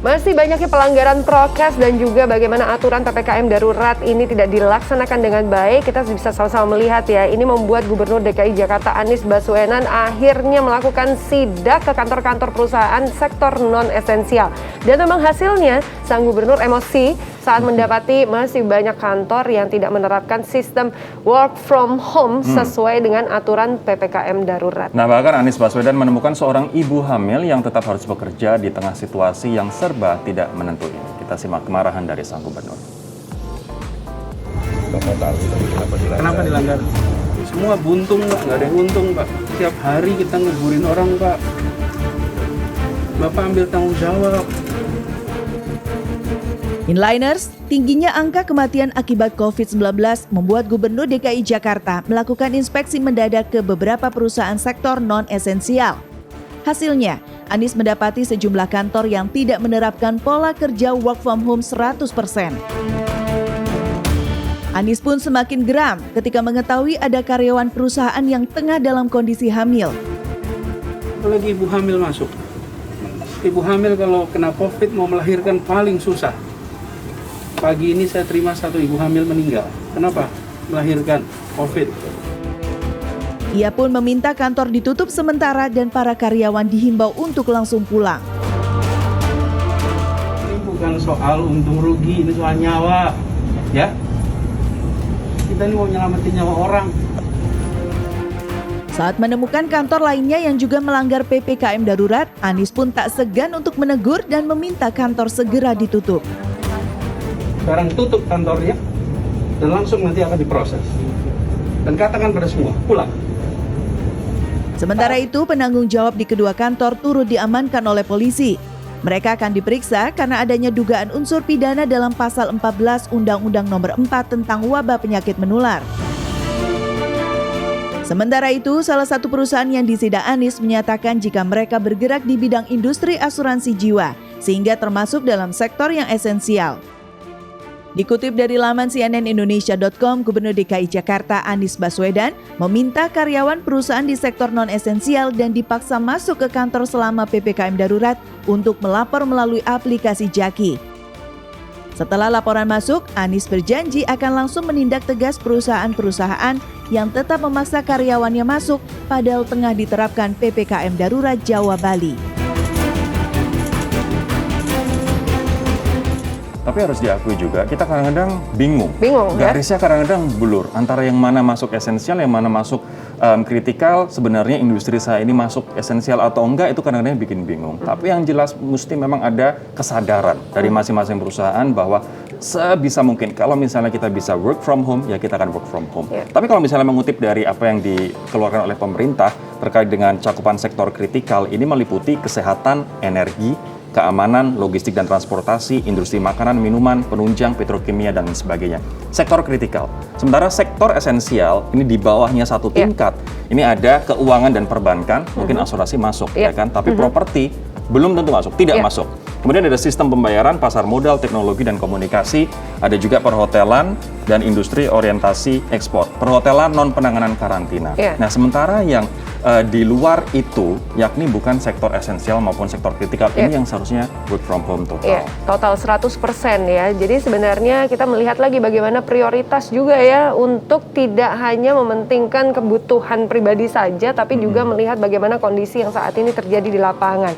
Masih banyaknya pelanggaran prokes dan juga bagaimana aturan PPKM darurat ini tidak dilaksanakan dengan baik. Kita bisa sama-sama melihat ya, ini membuat Gubernur DKI Jakarta Anies Baswedan akhirnya melakukan sidak ke kantor-kantor perusahaan sektor non-esensial. Dan memang hasilnya, sang gubernur emosi saat mendapati masih banyak kantor yang tidak menerapkan sistem work from home sesuai dengan aturan PPKM darurat. Nah, bahkan Anies Baswedan menemukan seorang ibu hamil yang tetap harus bekerja di tengah situasi yang serba tidak menentu ini. Kita simak kemarahan dari sang gubernur. Bapak tahu Kenapa dilanggar? Semua buntung Pak, nggak ada yang untung Pak. Tiap hari kita nguburin orang Pak. Bapak ambil tanggung jawab. Inliners, tingginya angka kematian akibat COVID-19 membuat Gubernur DKI Jakarta melakukan inspeksi mendadak ke beberapa perusahaan sektor non-esensial. Hasilnya, Anies mendapati sejumlah kantor yang tidak menerapkan pola kerja work from home 100%. Anies pun semakin geram ketika mengetahui ada karyawan perusahaan yang tengah dalam kondisi hamil. Apalagi ibu hamil masuk. Ibu hamil kalau kena COVID mau melahirkan paling susah. Pagi ini saya terima satu ibu hamil meninggal. Kenapa? Melahirkan COVID. Ia pun meminta kantor ditutup sementara dan para karyawan dihimbau untuk langsung pulang. Ini bukan soal untung rugi, ini soal nyawa. Ya, kita ini mau nyelamatin nyawa orang. Saat menemukan kantor lainnya yang juga melanggar PPKM darurat, Anies pun tak segan untuk menegur dan meminta kantor segera ditutup. Sekarang tutup kantornya dan langsung nanti akan diproses. Dan katakan pada semua, pulang. Sementara itu, penanggung jawab di kedua kantor turut diamankan oleh polisi. Mereka akan diperiksa karena adanya dugaan unsur pidana dalam pasal 14 Undang-Undang Nomor 4 tentang wabah penyakit menular. Sementara itu, salah satu perusahaan yang disidak Anies menyatakan jika mereka bergerak di bidang industri asuransi jiwa, sehingga termasuk dalam sektor yang esensial. Dikutip dari laman cnnindonesia.com, Gubernur DKI Jakarta Anies Baswedan meminta karyawan perusahaan di sektor non-esensial dan dipaksa masuk ke kantor selama PPKM darurat untuk melapor melalui aplikasi Jaki. Setelah laporan masuk, Anies berjanji akan langsung menindak tegas perusahaan-perusahaan yang tetap memaksa karyawannya masuk padahal tengah diterapkan PPKM darurat Jawa Bali. Tapi harus diakui juga, kita kadang-kadang bingung. Ya? Garisnya kadang-kadang blur antara yang mana masuk esensial, yang mana masuk kritikal. Sebenarnya industri saya ini masuk esensial atau enggak, itu kadang-kadang bikin bingung. Tapi yang jelas mesti memang ada kesadaran dari masing-masing perusahaan bahwa sebisa mungkin kalau misalnya kita bisa work from home, ya kita akan work from home. Tapi kalau misalnya mengutip dari apa yang dikeluarkan oleh pemerintah terkait dengan cakupan sektor kritikal, ini meliputi kesehatan, energi, keamanan, logistik dan transportasi, industri makanan, minuman, penunjang, petrokimia, dan sebagainya. Sektor kritikal. Sementara sektor esensial, ini di bawahnya satu tingkat. Ini ada keuangan dan perbankan, mungkin asuransi masuk, ya kan? Tapi properti belum tentu masuk, tidak masuk. Kemudian ada sistem pembayaran, pasar modal, teknologi, dan komunikasi. Ada juga perhotelan dan industri orientasi ekspor. Perhotelan non-penanganan karantina. Nah, sementara yang di luar itu, yakni bukan sektor esensial maupun sektor kritikal, ini yang seharusnya work from home total. Total 100% ya. Jadi sebenarnya kita melihat lagi bagaimana prioritas juga ya untuk tidak hanya mementingkan kebutuhan pribadi saja, tapi juga melihat bagaimana kondisi yang saat ini terjadi di lapangan.